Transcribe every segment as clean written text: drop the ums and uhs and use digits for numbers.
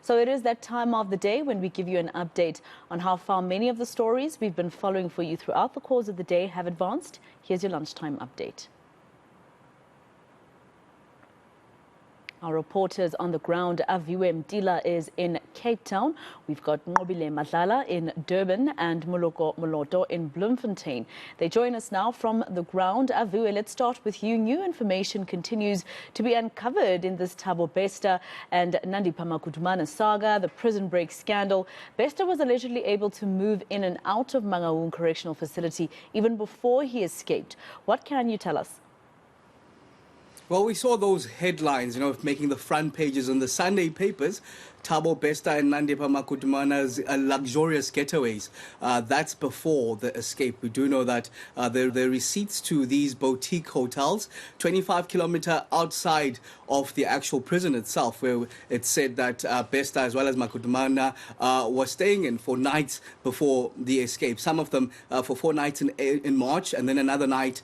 So it is that time of the day when we give you an update on how far many of the stories we've been following for you throughout the course of the day have advanced. Here's your lunchtime update. Our reporters on the ground, Aviwe Mtila is in Cape Town. We've got Nqobile Madlala in Durban and Moloto in Bloemfontein. They join us now from the ground. Aviwe, let's start with you. New information continues to be uncovered in this Thabo Bester and Nqobile saga, the prison break scandal. Bester was allegedly able to move in and out of Mangaung Correctional Facility even before he escaped. What can you tell us? Well, we saw those headlines, making the front pages in the Sunday papers. Thabo Bester and Nqobile luxurious getaways. That's before the escape. We do know that the receipts to these boutique hotels, 25 kilometers outside of the actual prison itself, where it said that Bester as well as Nqobile were staying in for nights before the escape. Some of them for 4 nights in March and then another night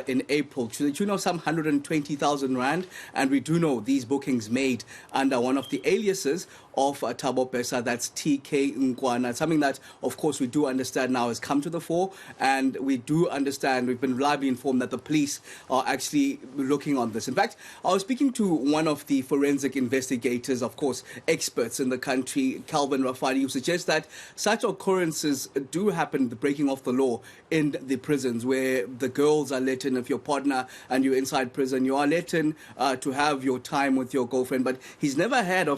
in April. To the tune of some 120,000 rand. And we do know these bookings made under one of the aliases of Thabo Bester, that's TK Nkwana, something that, of course, we do understand now has come to the fore, and we do understand, we've been reliably informed that the police are actually looking on this. In fact, I was speaking to one of the forensic investigators, of course, experts in the country, Calvin Rafani, who suggests that such occurrences do happen, the breaking of the law in the prisons, where the girls are let in. If your partner and you're inside prison, you are let in to have your time with your girlfriend, but he's never heard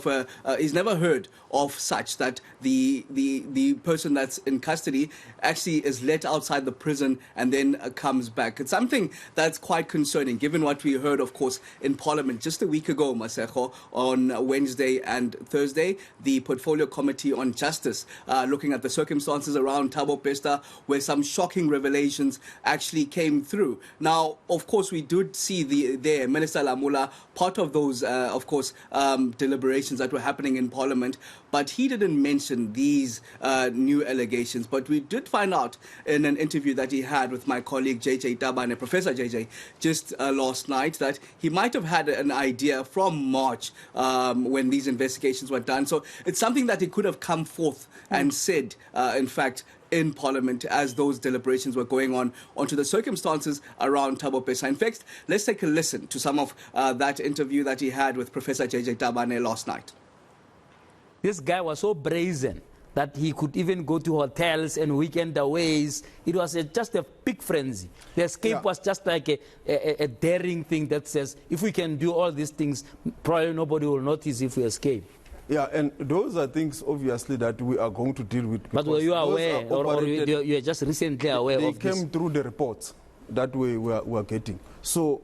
of such, that the person that's in custody actually is let outside the prison and then comes back. It's something that's quite concerning, given what we heard, of course, in Parliament just a week ago, Maseko, on Wednesday and Thursday, the Portfolio Committee on Justice, looking at the circumstances around Thabo Bester, where some shocking revelations actually came through. Now, of course, we did see the Minister Lamula, part of those, deliberations that were happening in Parliament, but he didn't mention these new allegations. But we did find out in an interview that he had with my colleague JJ Tabane, Professor JJ, just last night, that he might have had an idea from March when these investigations were done. So it's something that he could have come forth and said, in fact, in Parliament as those deliberations were going on, onto the circumstances around Thabo Bester. In fact, let's take a listen to some of that interview that he had with Professor JJ Tabane last night. This guy was so brazen that he could even go to hotels and weekend aways. It was just a big frenzy. The escape was just like a daring thing that says, if we can do all these things, probably nobody will notice if we escape. Yeah, and those are things, obviously, that we are going to deal with. But were you aware, or you are just recently aware of this? They came through the reports that we were getting. So,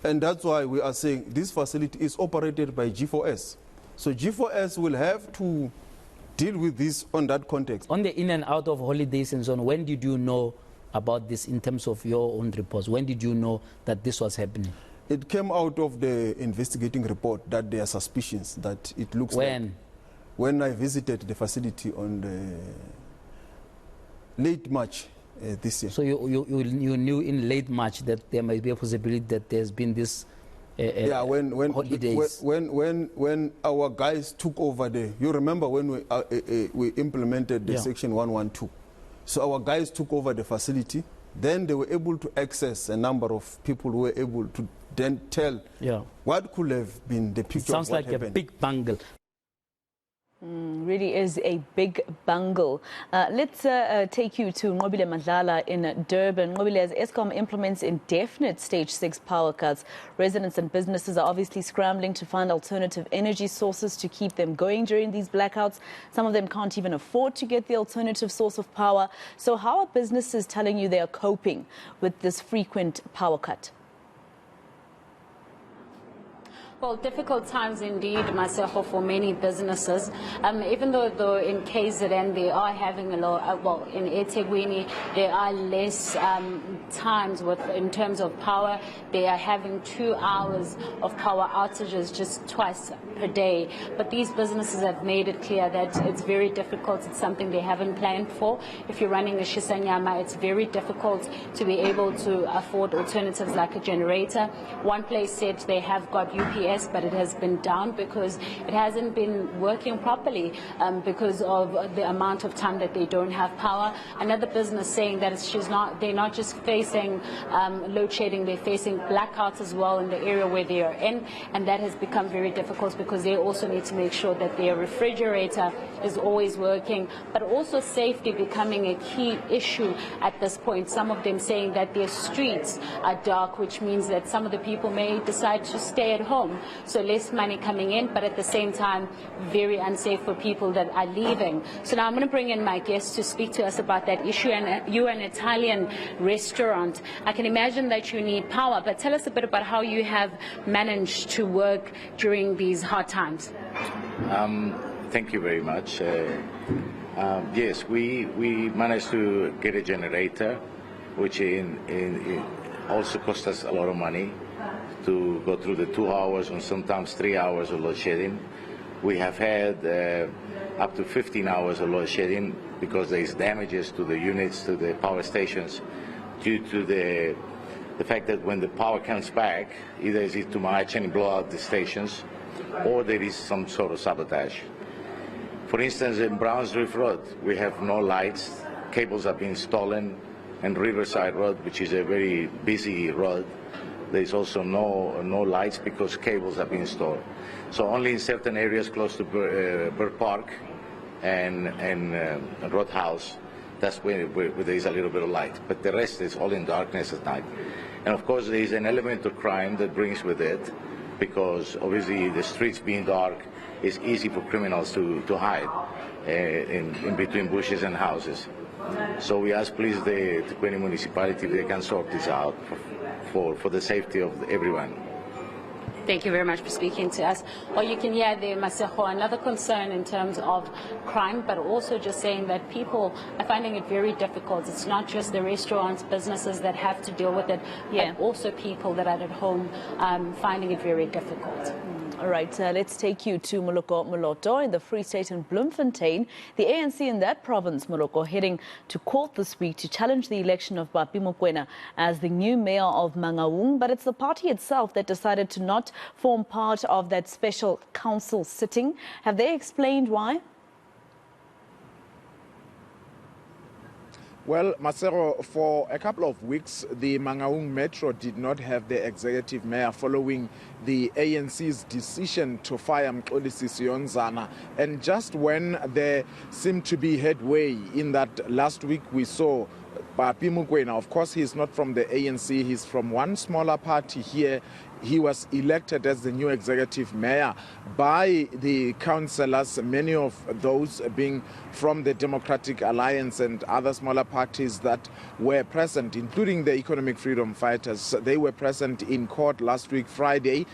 and that's why we are saying this facility is operated by G4S. So G4S will have to deal with this on that context. On the in and out of holidays and so on, when did you know about this in terms of your own reports? When did you know that this was happening? It came out of the investigating report that there are suspicions that it looks like. When I visited the facility on the late March this year. So you knew in late March that there might be a possibility that there's been this holidays. When our guys took over you remember when we implemented the Section 112. So our guys took over the facility. Then they were able to access a number of people who were able to then tell what could have been the picture. Sounds of what like happened. A big bungle. Really is a big bungle. Let's take you to Nqobile Madlala in Durban. Nqobile, as Eskom implements indefinite Stage 6 power cuts, residents and businesses are obviously scrambling to find alternative energy sources to keep them going during these blackouts. Some of them can't even afford to get the alternative source of power. So how are businesses telling you they are coping with this frequent power cut? Well, difficult times indeed, myself, for many businesses. Even though in KZN they are having a lot, well, in eThekwini there are less times in terms of power. They are having 2 hours of power outages just twice per day. But these businesses have made it clear that it's very difficult. It's something they haven't planned for. If you're running a Shisanyama, it's very difficult to be able to afford alternatives like a generator. One place said they have got UPS yes, but it has been down because it hasn't been working properly because of the amount of time that they don't have power. Another business saying that they're not just facing load shedding, they're facing blackouts as well in the area where they are in, and that has become very difficult because they also need to make sure that their refrigerator is always working, but also safety becoming a key issue at this point. Some of them saying that their streets are dark, which means that some of the people may decide to stay at home, so less money coming in, but at the same time very unsafe for people that are leaving. So now I'm going to bring in my guest to speak to us about that issue. And you're an Italian restaurant. I can imagine that you need power, but tell us a bit about how you have managed to work during these hard times. Thank you very much. Yes, we managed to get a generator, which also cost us a lot of money to go through the 2 hours and sometimes 3 hours of load shedding. We have had up to 15 hours of load shedding because there is damages to the units, to the power stations, due to the fact that when the power comes back, either is it too much and blow out the stations, or there is some sort of sabotage. For instance, in Brownsdrift Road, we have no lights, cables are being stolen, and Riverside Road, which is a very busy road, there's also no lights because cables are being stolen. So only in certain areas close to Bird Park and Roadhouse, that's where there is a little bit of light. But the rest is all in darkness at night. And of course, there is an element of crime that brings with it, because obviously the streets being dark, it's easy for criminals to hide in between bushes and houses. So we ask please the Tukwini municipality if they can sort this out for the safety of everyone. Thank you very much for speaking to us. Well, you can hear there, Masejo, another concern in terms of crime, but also just saying that people are finding it very difficult. It's not just the restaurants, businesses that have to deal with it, but also people that are at home finding it very difficult. All right, let's take you to Moloto in the Free State in Bloemfontein. The ANC in that province, Moloko, heading to court this week to challenge the election of Papi Mokoena as the new mayor of Mangaung. But it's the party itself that decided to not form part of that special council sitting. Have they explained why? Well, Masero, for a couple of weeks, the Mangaung Metro did not have the executive mayor following the ANC's decision to fire Nqobile Sisiyonzana. And just when there seemed to be headway in that last week, we saw Papi Mokoena. Of course, he's not from the ANC. He's from one smaller party here. He was elected as the new executive mayor by the councillors, many of those being from the Democratic Alliance and other smaller parties that were present, including the Economic Freedom Fighters. They were present in court last week, Friday,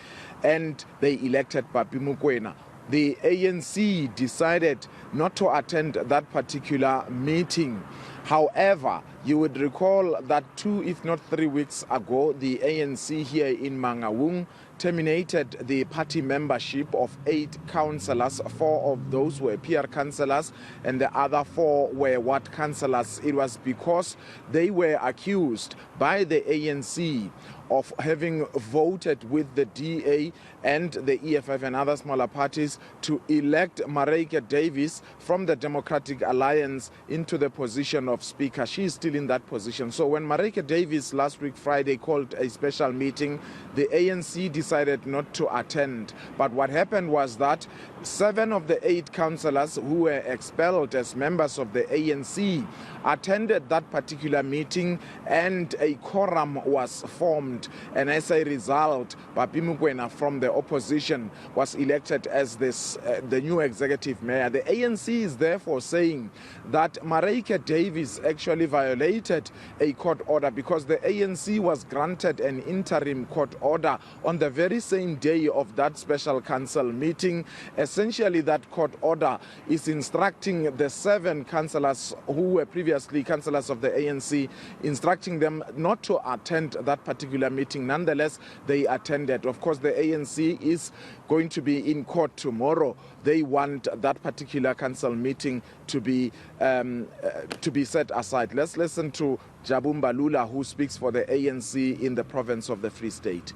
and they elected Papi Mokoena. The ANC decided not to attend that particular meeting. However, you would recall that 2, if not 3 weeks ago, the ANC here in Mangaung terminated the party membership of 8 councillors. 4 of those were PR councillors and the other 4 were ward councillors. It was because they were accused by the ANC of having voted with the DA and the EFF and other smaller parties to elect Mareike Davies from the Democratic Alliance into the position of Speaker. She is still in that position. So when Mareike Davies last week Friday called a special meeting, the ANC decided not to attend. But what happened was that 7 of the 8 councillors who were expelled as members of the ANC attended that particular meeting and a quorum was formed. And as a result, Papi Mokoena from the opposition was elected as the new executive mayor. The ANC is therefore saying that Mareike Davies actually violated a court order because the ANC was granted an interim court order on the very same day of that special council meeting. Essentially, that court order is instructing the 7 councillors who were previously councillors of the ANC, instructing them not to attend that particular meeting. Nonetheless, they attended. Of course, the ANC is going to be in court tomorrow. They want that particular council meeting to be set aside. Let's listen to Jabu Mbalula, who speaks for the ANC in the province of the Free State.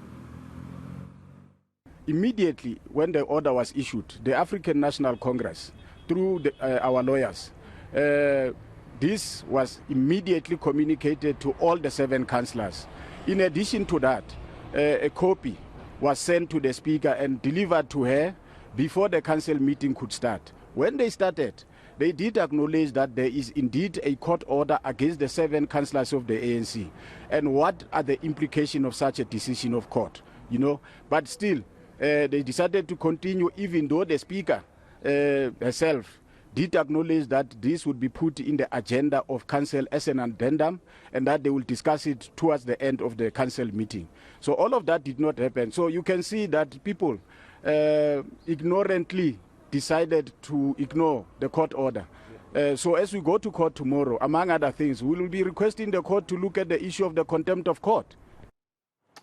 immediately when the order was issued, the African National Congress, through our lawyers, this was immediately communicated to all the 7 councillors. In addition to that, a copy was sent to the Speaker and delivered to her before the council meeting could start. When they started, they did acknowledge that there is indeed a court order against the 7 councillors of the ANC. And what are the implications of such a decision of court? You know, but still, they decided to continue, even though the Speaker herself did acknowledge that this would be put in the agenda of council as an addendum and that they will discuss it towards the end of the council meeting. So all of that did not happen. So you can see that people ignorantly decided to ignore the court order. So as we go to court tomorrow, among other things, we will be requesting the court to look at the issue of the contempt of court.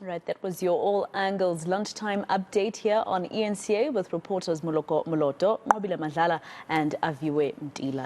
Right, that was your All Angles Lunchtime update here on eNCA with reporters Moloko, Moloto, Nqobile Madlala and Aviwe Mtila.